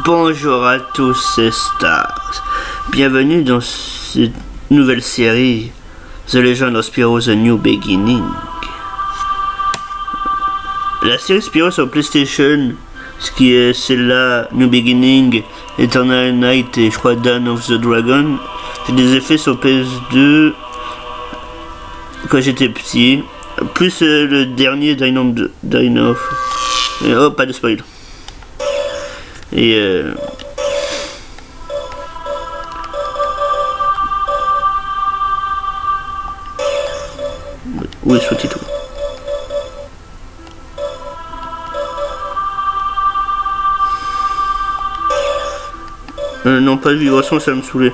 Bonjour à tous, c'est Stars. Bienvenue dans cette nouvelle série The Legend of Spyro The New Beginning. La série Spyro sur PlayStation, ce qui est celle-là, New Beginning, Eternal Night et je crois Dawn of the Dragon, j'ai des effets sur PS2 quand j'étais petit, plus le dernier Dino. Oh, pas de spoil. Et où est ce titre? Non, pas de vibration, ça me saoulait.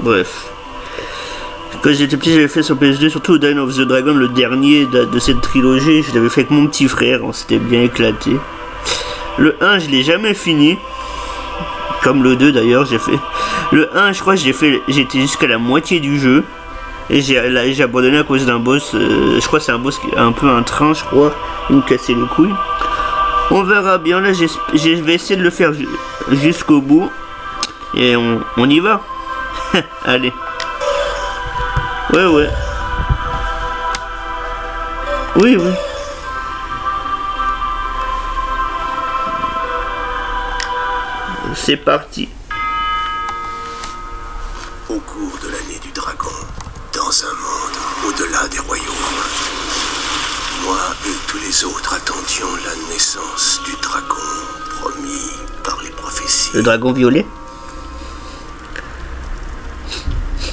Bref. Quand j'étais petit, j'avais fait sur PS2, surtout Dawn of the Dragon, le dernier de cette trilogie. Je l'avais fait avec mon petit frère, on s'était bien éclaté. Le 1, je l'ai jamais fini. Comme le 2 d'ailleurs, j'ai fait. Le 1, je crois que j'étais jusqu'à la moitié du jeu. Et j'ai abandonné à cause d'un boss. Je crois que c'est un boss qui est un peu un train, je crois. Il me cassait les couilles. On verra bien. Là, je vais essayer de le faire jusqu'au bout. Et on y va. Allez. Ouais. Oui. C'est parti. Au cours de l'année du dragon, dans un monde au-delà des royaumes, moi et tous les autres attendions la naissance du dragon promis par les prophéties. Le dragon violet?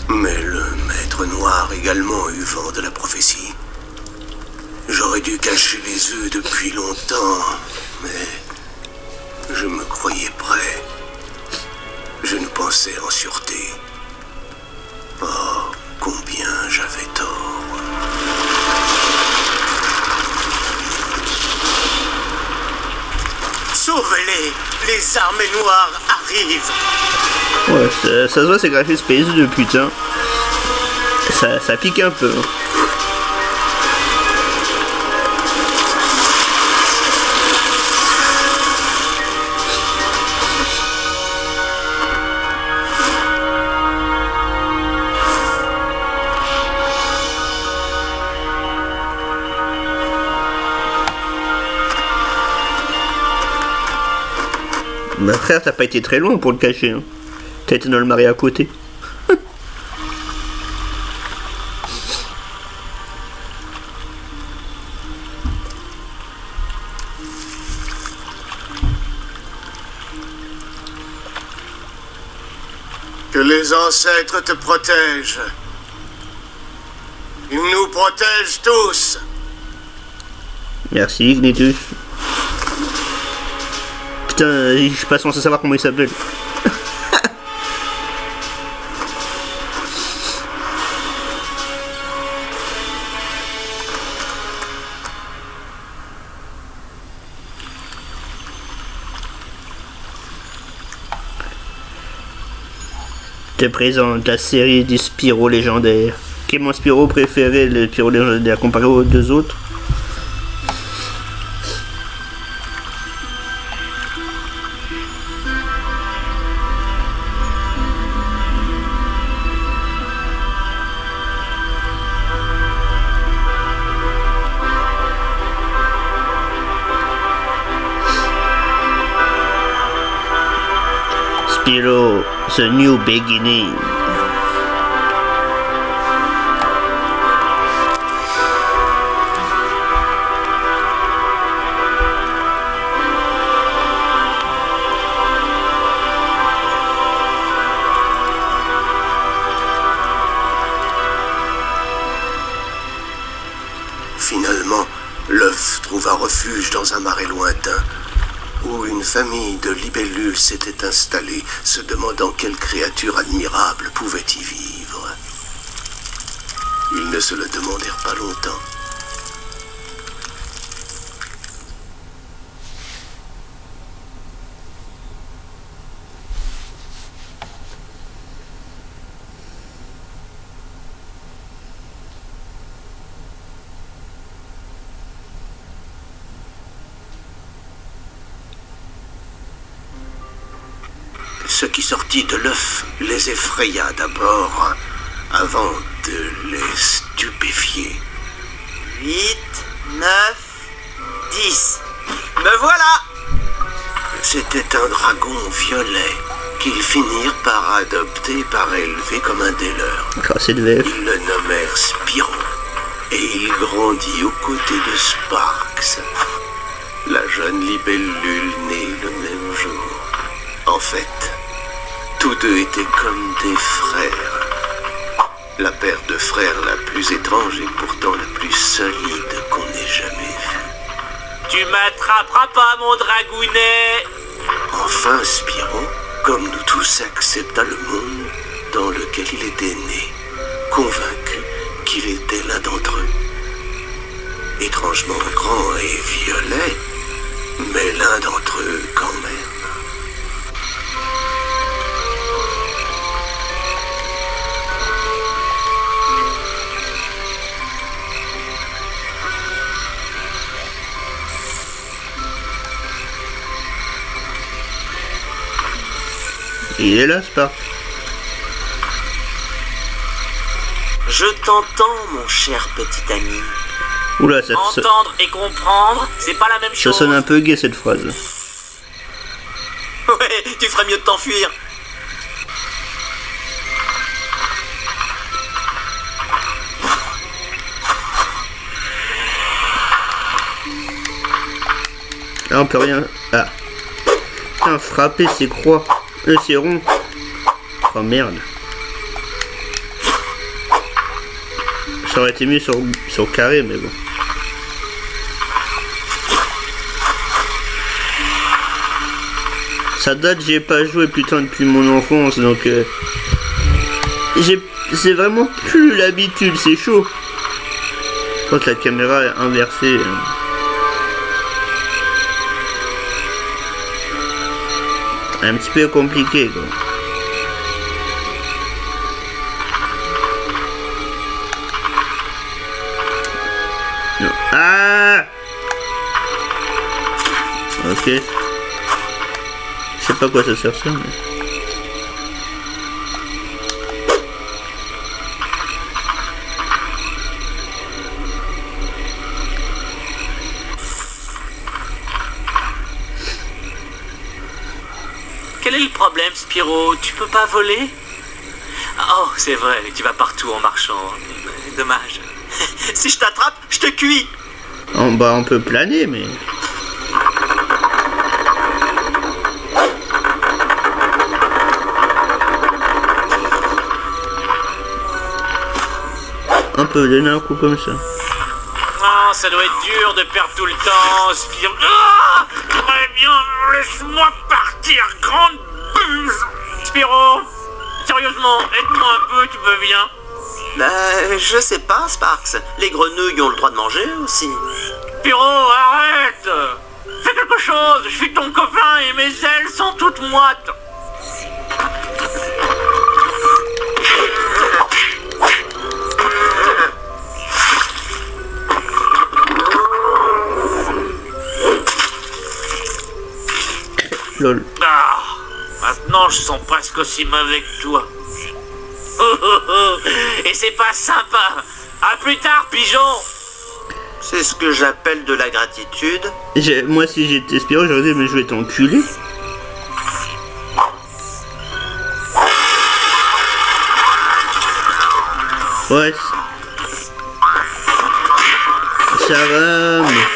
Mais le maître noir également eut vent de la prophétie. J'aurais dû cacher les œufs depuis longtemps, mais je me croyais prêt. Je nous pensais en sûreté. Oh, combien j'avais tort. Sauvez-les, armées noires arrivent. Ouais, ça se voit, c'est graphique PS2, putain. Ça pique un peu. Bah frère, t'as pas été très loin pour le cacher, hein. T'as été dans le marais à côté. Que les ancêtres te protègent. Ils nous protègent tous. Merci Ignitus. Putain, je suis pas censé savoir comment il s'appelle. Je te présente la série des Spyro légendaires. Quel est mon Spyro préféré, le Spyro légendaire comparé aux deux autres? Spyro The New Beginning. Finalement, l'œuf trouva refuge dans un marais lointain, où une famille de libellules s'était installée, se demandant quelle créature admirable pouvait y vivre. Ils ne se le demandèrent pas longtemps. Ce qui sortit de l'œuf les effraya d'abord, avant de les stupéfier. 8, 9, 10. Me voilà! C'était un dragon violet qu'ils finirent par adopter, par élever comme un des leurs. Ah, c'est de VF. Ils le nommèrent Spyro, et il grandit aux côtés de Sparx, la jeune libellule née le même jour. En fait, tous deux étaient comme des frères. La paire de frères la plus étrange et pourtant la plus solide qu'on ait jamais vue. Tu m'attraperas pas, mon dragounet! Enfin, Spyro, comme nous tous, accepta le monde dans lequel il était né, convaincu qu'il était l'un d'entre eux. Étrangement grand et violet, mais l'un d'entre eux quand même. Il est là, Spark. Je t'entends, mon cher petit ami. Oula, ça Entendre et comprendre, c'est pas la même chose. sonne un peu gay cette phrase. Ouais, tu ferais mieux de t'enfuir. Là, on peut rien. Ah. Putain, frapper, c'est croix. C'est rond. Oh merde. Ça aurait été mieux sur carré, mais bon. Ça date, j'y ai pas joué putain depuis mon enfance, donc c'est vraiment plus l'habitude, c'est chaud. Quand la caméra est inversée. Un petit peu compliqué quoi. Non. Ah. Ok. Je sais pas quoi ça sert ça mais... Quel est le problème, Spyro? Tu peux pas voler? Oh, c'est vrai, tu vas partout en marchant. Dommage. Si je t'attrape, je te cuis. Bah on peut planer mais... On peut donner un coup comme ça. Oh, ça doit être dur de perdre tout le temps, Spyro. Ah, très bien, laisse-moi partir, grande buse. Spyro, sérieusement, aide-moi un peu, tu veux bien? Je sais pas, Sparx. Les grenouilles ont le droit de manger aussi. Spyro, arrête! Fais quelque chose, je suis ton copain et mes ailes sont toutes moites. Lol. Ah, maintenant je sens presque aussi mauvais que toi. Et c'est pas sympa. À plus tard, pigeon. C'est ce que j'appelle de la gratitude. Moi si j'étais Spyro j'aurais dit mais je vais t'enculer. Ouais. Ça va mais...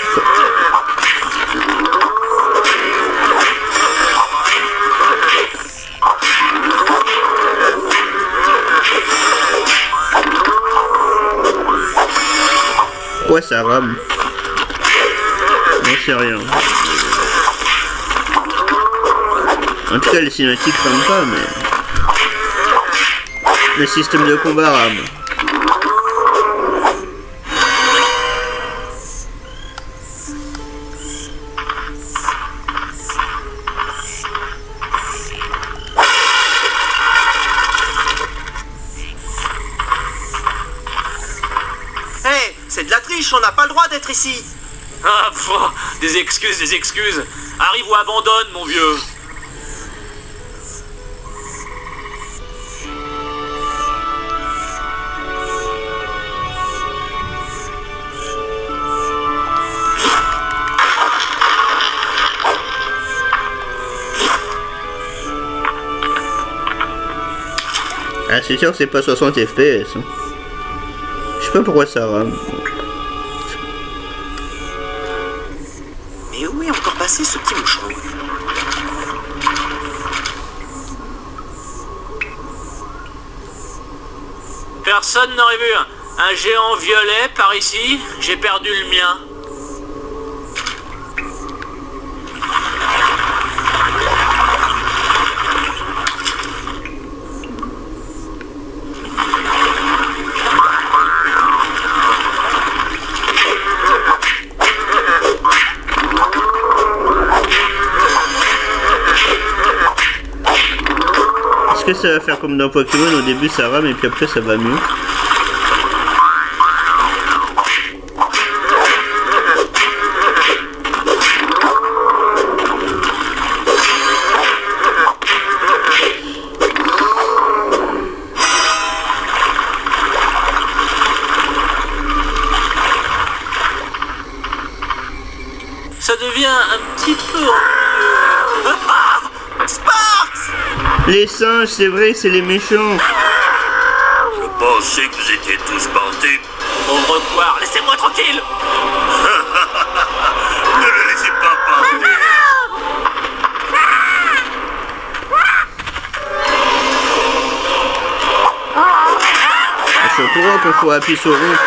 Pourquoi ça rame? Non, c'est rien. En tout cas, les cinématiques rament pas, mais... Le système de combat rame. C'est de la triche, on n'a pas le droit d'être ici. Ah, pff, des excuses, des excuses. Arrive ou abandonne, mon vieux. Ah, c'est sûr que c'est pas 60 FPS. Hein. Je sais pas pourquoi ça rame. Mais où est encore passé ce petit moucheron? Personne n'aurait vu un géant violet par ici? J'ai perdu le mien. Est-ce que ça va faire comme dans Pokémon, au début ça rame et puis après ça va mieux? Ça devient un petit peu... Sparks! Les singes, c'est vrai, c'est les méchants. Je pensais que vous étiez tous bandés. Pauvre poire, laissez-moi tranquille! Ne le laissez pas bander. Je suis au courant qu'il faut appuyer sur rond.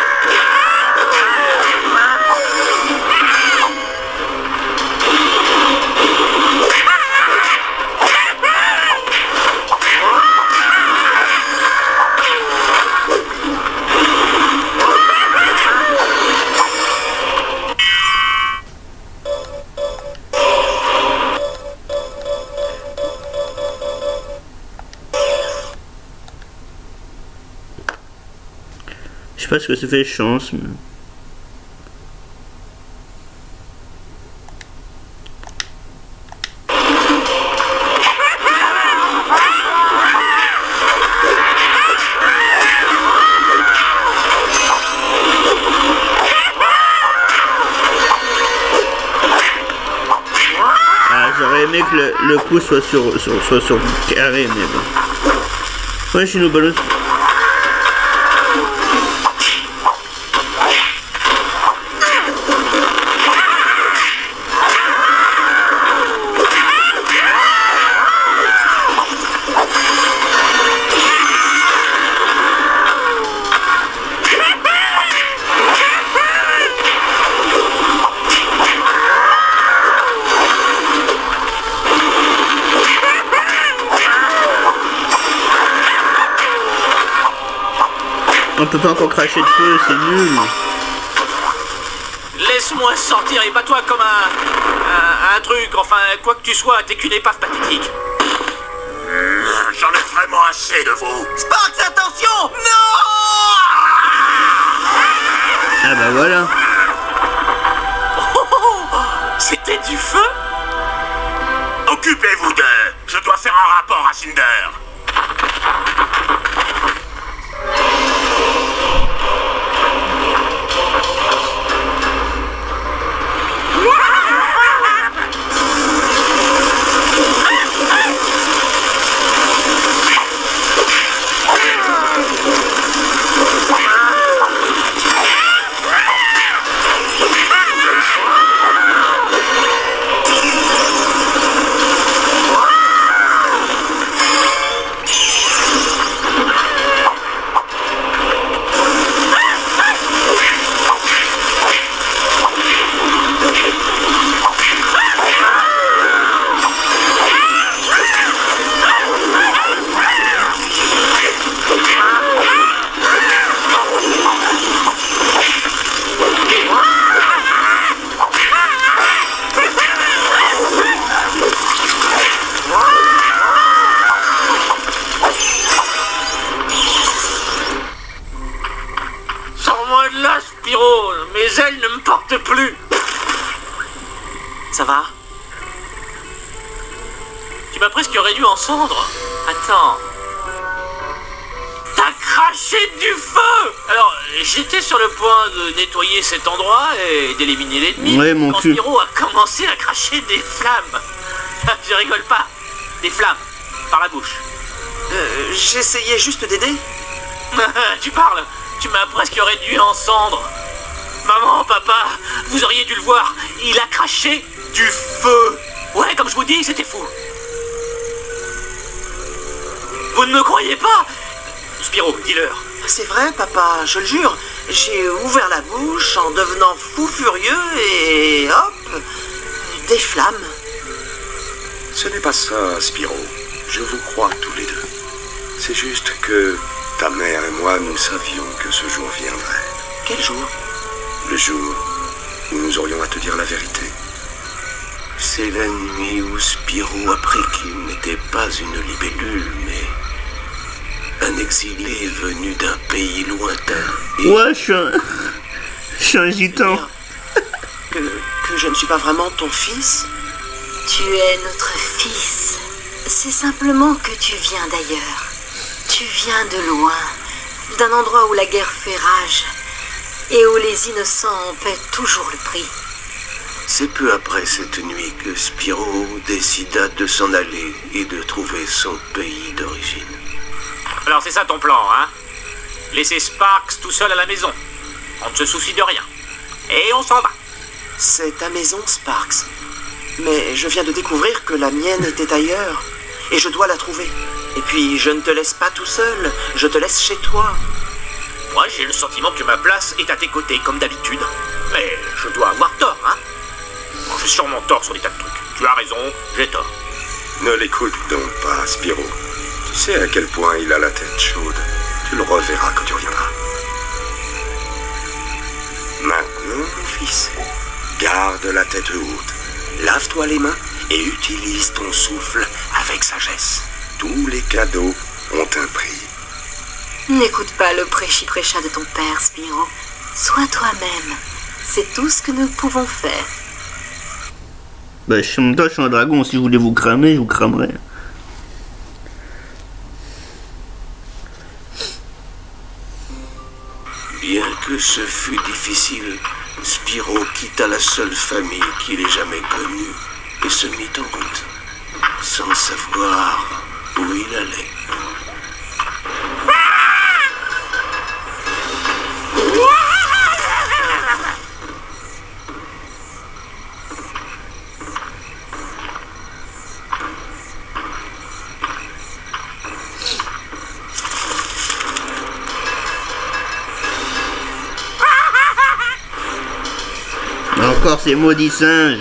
Je sais pas ce que ça fait chance, mais... Ah, j'aurais aimé que le coup soit sur carré, mais bon. Ouais, je suis nous balance. On peut pas encore cracher de feu, c'est nul. Laisse-moi sortir et bats-toi comme un truc, enfin, quoi que tu sois, t'es qu'une épave pathétique. J'en ai vraiment assez de vous. Sparks, attention! Non! Ah bah voilà. C'était du feu? Occupez-vous d'eux. Je dois faire un rapport à Cinder. Sors-moi de là, Spyro! Mes ailes ne me portent plus! Ça va? Tu m'as presque réduit en cendres. Attends. T'as craché du feu! Alors, j'étais sur le point de nettoyer cet endroit et d'éliminer l'ennemi Ouais, mon quand cul. Spyro a commencé à cracher des flammes. Je rigole pas. Des flammes. Par la bouche. J'essayais juste d'aider. Tu parles. Tu m'as presque réduit en cendres. Maman, papa, vous auriez dû le voir. Il a craché du feu. Ouais, comme je vous dis, c'était fou. Vous ne me croyez pas? Spiro, dis-leur. C'est vrai, papa, je le jure. J'ai ouvert la bouche en devenant fou furieux et hop, des flammes. Ce n'est pas ça, Spiro. Je vous crois tous les deux. C'est juste que ta mère et moi, nous savions que ce jour viendrait. Quel jour? Le jour où nous aurions à te dire la vérité. C'est la nuit où Spiro apprit qu'il n'était pas une libellule, mais un exilé venu d'un pays lointain. Et Ouais, je suis un gitan. Que je ne suis pas vraiment ton fils? Tu es notre fils. C'est simplement que tu viens d'ailleurs. Tu viens de loin, d'un endroit où la guerre fait rage et où les innocents en paient toujours le prix. c'est peu après cette nuit que Spiro décida de s'en aller et de trouver son pays d'origine. Alors c'est ça ton plan, hein? Laisser Sparks tout seul à la maison. On ne se soucie de rien. Et on s'en va. C'est ta maison, Sparks. Mais je viens de découvrir que la mienne était ailleurs. Et je dois la trouver. Et puis, je ne te laisse pas tout seul. Je te laisse chez toi. Moi, j'ai le sentiment que ma place est à tes côtés, comme d'habitude. Mais je dois avoir tort, hein? Bon, j'ai sûrement tort sur des tas de trucs. Tu as raison, j'ai tort. Ne l'écoute donc pas, Spiro. Tu sais à quel point il a la tête chaude. Tu le reverras quand tu reviendras. Maintenant, mon fils, garde la tête haute. Lave-toi les mains et utilise ton souffle avec sagesse. Tous les cadeaux ont un prix. N'écoute pas le prêchi-prêcha de ton père, Spiro. Sois toi-même. C'est tout ce que nous pouvons faire. Bah, en même temps, je suis un dragon. Si je voulais vous cramer, je vous cramerais. Bien que ce fût difficile, Spiro quitta la seule famille qu'il ait jamais connue et se mit en route, sans savoir où il allait. Encore ces maudits singes.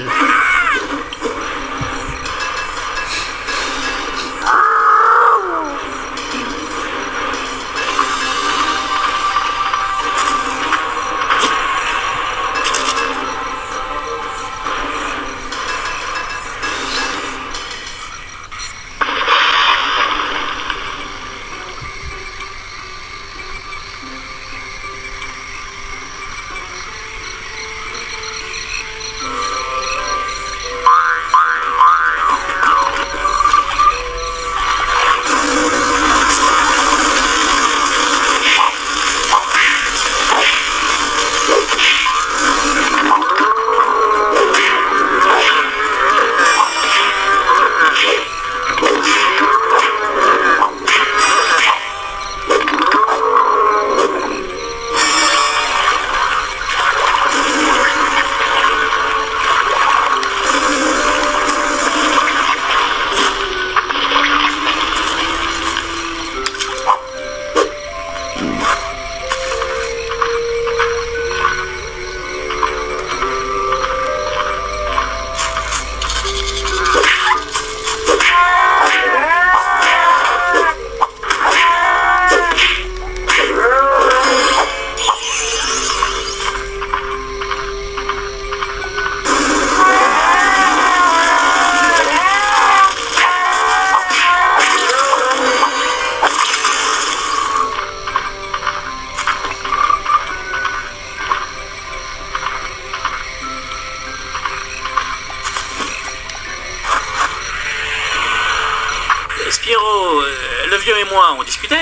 Spiro, le vieux et moi, on discutait,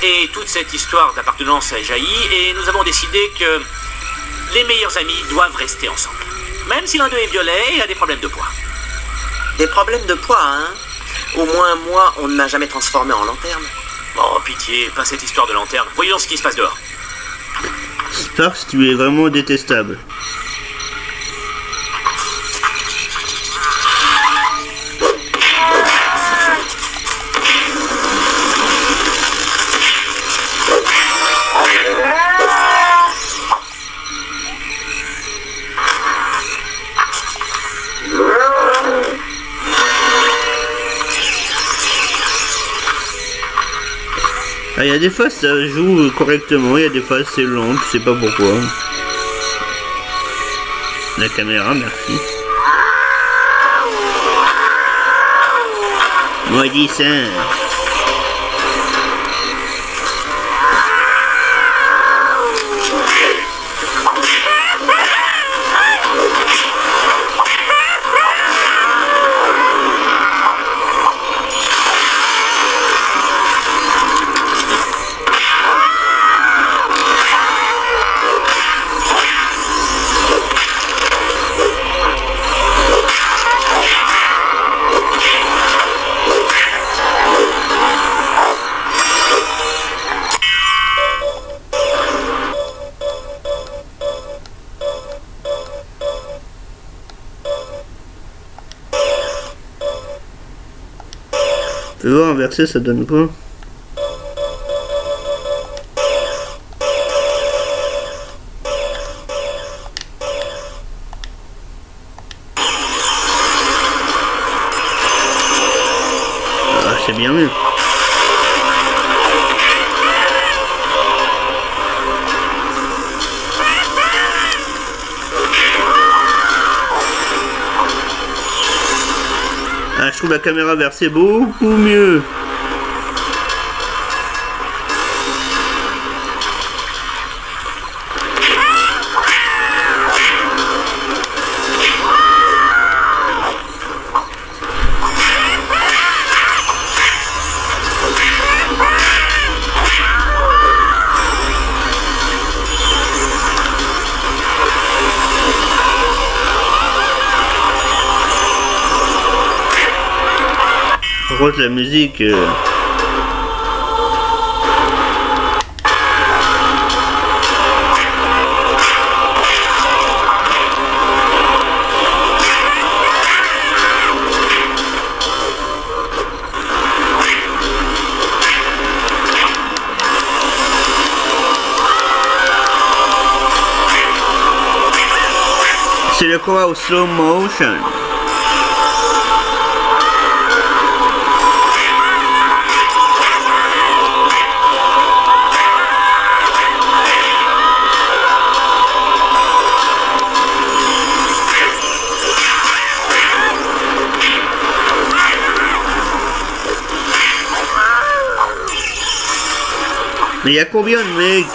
et toute cette histoire d'appartenance a jailli, et nous avons décidé que les meilleurs amis doivent rester ensemble. Même si l'un d'eux est violet et a des problèmes de poids. Des problèmes de poids, hein? Au moins, moi, on ne m'a jamais transformé en lanterne. Oh, pitié, pas cette histoire de lanterne. Voyons ce qui se passe dehors. Sparks, tu es vraiment détestable. Il y a des phases ça joue correctement, il y a des phases c'est lent, je sais pas pourquoi. La caméra, merci. Maudissant. Tu veux voir inverser, ça donne quoi? Ah, c'est bien mieux. Ah, je trouve la caméra versée beaucoup mieux. Par contre, la musique... C'est le combat au slow motion. Mais il y a combien de mecs?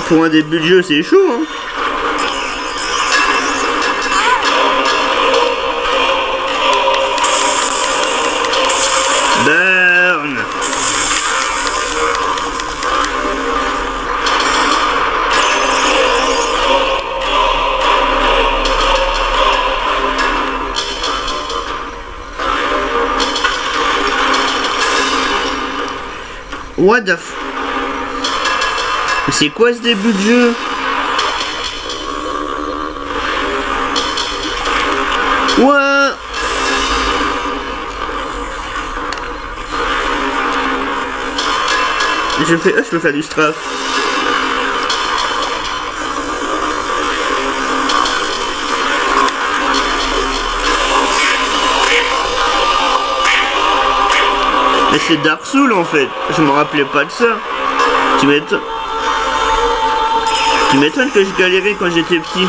Pour un début de jeu, c'est chaud, hein. Burn. What the f... C'est quoi ce début de jeu? What? Je peux faire du strafe. Mais c'est Dark Souls en fait. Je me rappelais pas de ça. Tu m'étonnes que je galérais quand j'étais petit.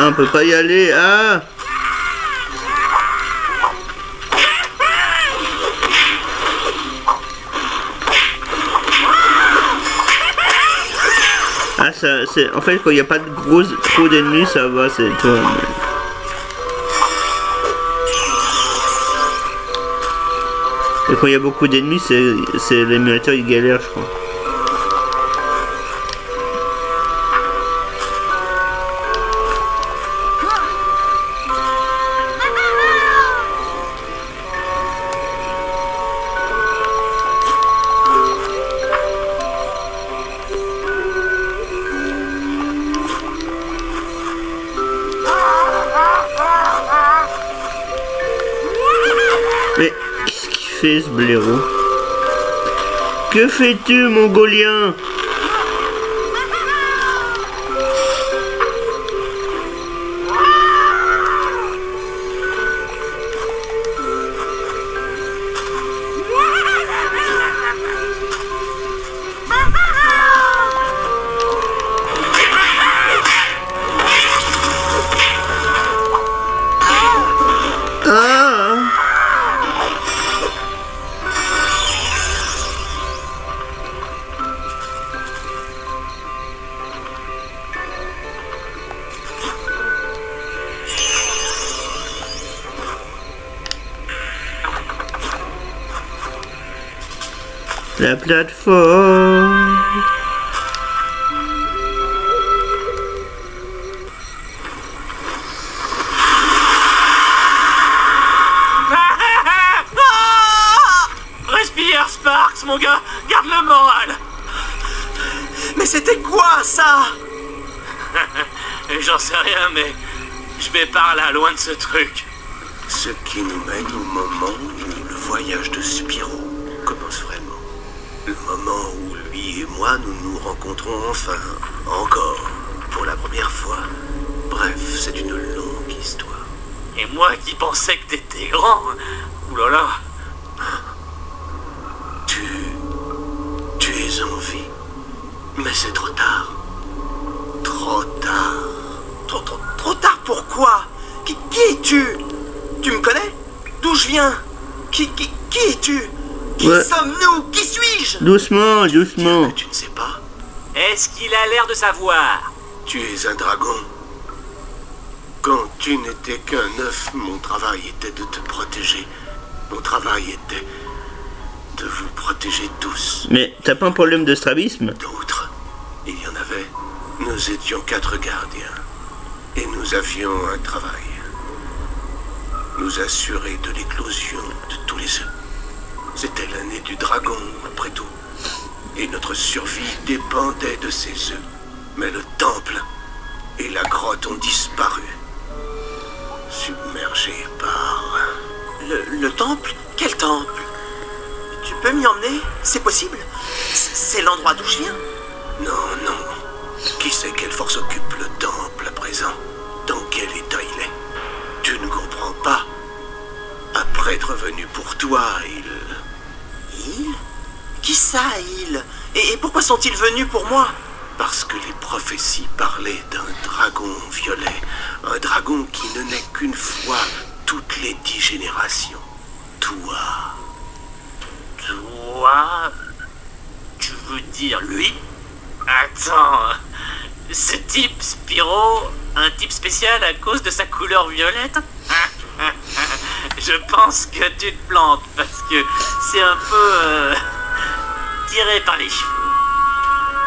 on peut pas y aller. Ah! Ah, ça, c'est... En fait, quand il n'y a pas de trop d'ennemis, ça va, c'est toi. Et quand il y a beaucoup d'ennemis, c'est l'émulateur, il galère, je crois. Mais qu'est-ce qu'il fait ce blaireau? Que fais-tu, mongolien? La plateforme. Respire, Sparks, mon gars. Garde le moral. Mais c'était quoi, ça? J'en sais rien, mais je vais par là, loin de ce truc. Ce qui nous mène au moment où le voyage de Spyro commence vraiment. Le moment où lui et moi nous nous rencontrons enfin, encore, pour la première fois. Bref, c'est une longue histoire. Et moi qui pensais que t'étais grand. Oulala. Tu es en vie. Mais c'est trop tard. Trop tard. Trop tard pourquoi? Qui es-tu? Tu me connais? D'où je viens? Qui es-tu? Qui sommes-nous? Qui suis-je? Doucement, doucement. Tu ne sais pas? Est-ce qu'il a l'air de savoir? Tu es un dragon. Quand tu n'étais qu'un œuf, mon travail était de te protéger. Mon travail était de vous protéger tous. Mais t'as pas un problème de strabisme? D'autres, il y en avait. Nous étions 4 gardiens. Et nous avions un travail. Nous assurer de l'éclosion de tous les œufs. C'était l'année du dragon, après tout. Et notre survie dépendait de ces œufs. Mais le temple et la grotte ont disparu. Submergés par... Le temple? Quel temple? Tu peux m'y emmener? C'est possible? C'est l'endroit d'où je viens? Non. Qui sait quelle force occupe le temple à présent? Dans quel état il est? Tu ne comprends pas. Après être venu pour toi, Il? Qui ça, il? Et pourquoi sont-ils venus pour moi? Parce que les prophéties parlaient d'un dragon violet. Un dragon qui ne naît qu'une fois toutes les 10 générations. Toi? Tu veux dire lui? Attends, ce type Spyro, un type spécial à cause de sa couleur violette? Je pense que tu te plantes parce que c'est un peu tiré par les cheveux.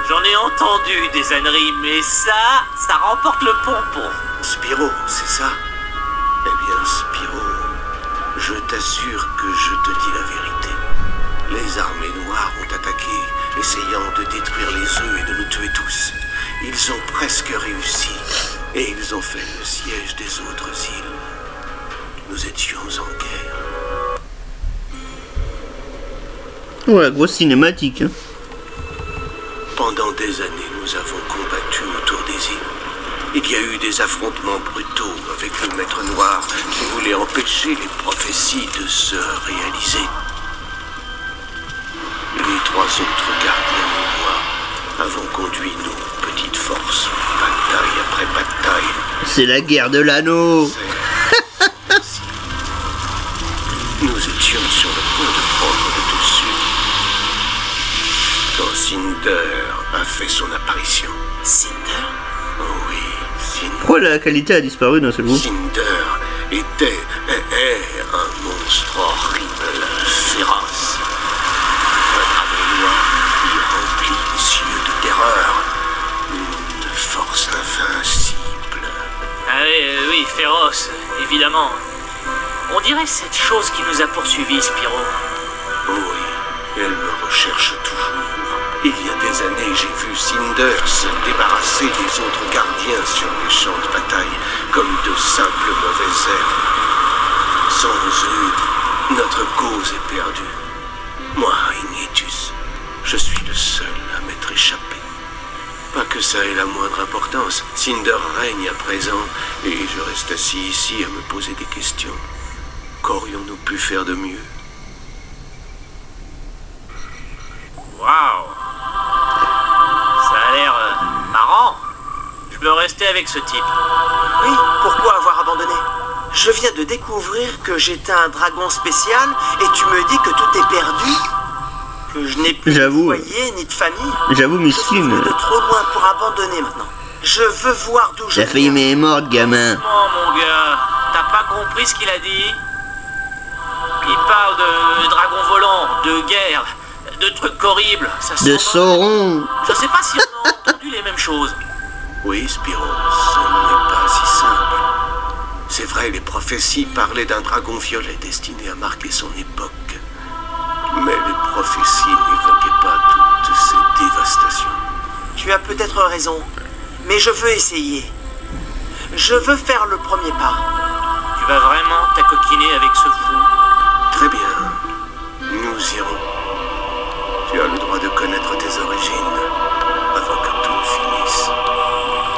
J'en ai entendu des âneries, mais ça remporte le pompon. Spyro, c'est ça? Eh bien, Spyro, je t'assure que je te dis la vérité. Les armées noires ont attaqué, essayant de détruire les œufs et de nous tuer tous. Ils ont presque réussi, et ils ont fait le siège des autres îles. Nous étions en guerre. Ouais, grosse cinématique, hein. Pendant des années, nous avons combattu autour des îles. Il y a eu des affrontements brutaux avec le Maître Noir qui voulait empêcher les prophéties de se réaliser. Les 3 autres gardiens et moi avons conduit nos petite force, bataille après bataille. C'est la guerre de l'anneau. Nous étions sur le point de prendre le dessus quand Cinder a fait son apparition. Cinder? Oh oui, Cinder. Pourquoi la qualité a disparu d'un seul coup? Cinder est un monstre horrible, féroce. Un dragon noir qui remplit les cieux de terreur. Une force invincible. Ah oui, féroce, évidemment. On dirait cette chose qui nous a poursuivis, Spyro. Oui, elle me recherche toujours. Il y a des années, j'ai vu Cinder se débarrasser des autres gardiens sur les champs de bataille, comme de simples mauvaises herbes. Sans eux, notre cause est perdue. Moi, Ignitus, je suis le seul à m'être échappé. Pas que ça ait la moindre importance. Cinder règne à présent, et je reste assis ici à me poser des questions. Qu'aurions-nous pu faire de mieux? Waouh! Ça a l'air marrant. Je peux rester avec ce type. Oui, pourquoi avoir abandonné? Je viens de découvrir que j'étais un dragon spécial et tu me dis que tout est perdu? Que je n'ai plus de foyer ni de famille? J'avoue, Je suis Miskin. venu de trop loin pour abandonner maintenant. Je veux voir d'où je La failli viens. mais est morte, gamin. Oh mon gars, t'as pas compris ce qu'il a dit? Il parle de dragons volants, de guerre, de trucs horribles. Ça De sent- Sauron. Je sais pas si on a entendu les mêmes choses. Oui, Spyro, ce n'est pas si simple. C'est vrai, les prophéties parlaient d'un dragon violet destiné à marquer son époque. Mais les prophéties n'évoquaient pas toutes ces dévastations. Tu as peut-être raison, mais je veux essayer. Je veux faire le premier pas. Tu vas vraiment t'acoquiner avec ce fou? Très bien, nous irons. Tu as le droit de connaître tes origines avant que tout ne finisse.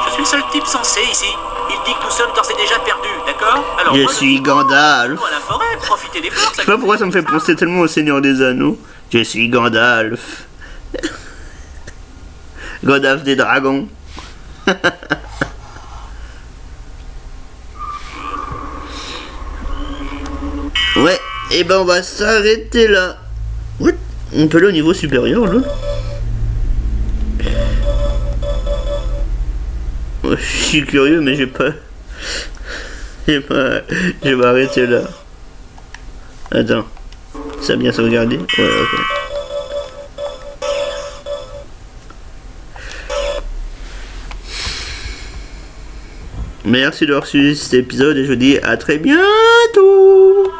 Je suis le seul type sensé ici. Il dit que nous sommes d'ores et déjà perdus, d'accord? Alors Je moi, suis Gandalf. à la forêt, profitez des fleurs. Je sais pas pourquoi ça me fait penser tellement au Seigneur des Anneaux. Je suis Gandalf. Gandalf des dragons. Ouais, et ben on va s'arrêter là. What? On peut aller au niveau supérieur là. Ouais, je suis curieux mais j'ai pas... Je vais arrêter là. Attends. Ça a bien sauvegardé? Ouais, ok. Merci d'avoir suivi cet épisode et je vous dis à très bientôt.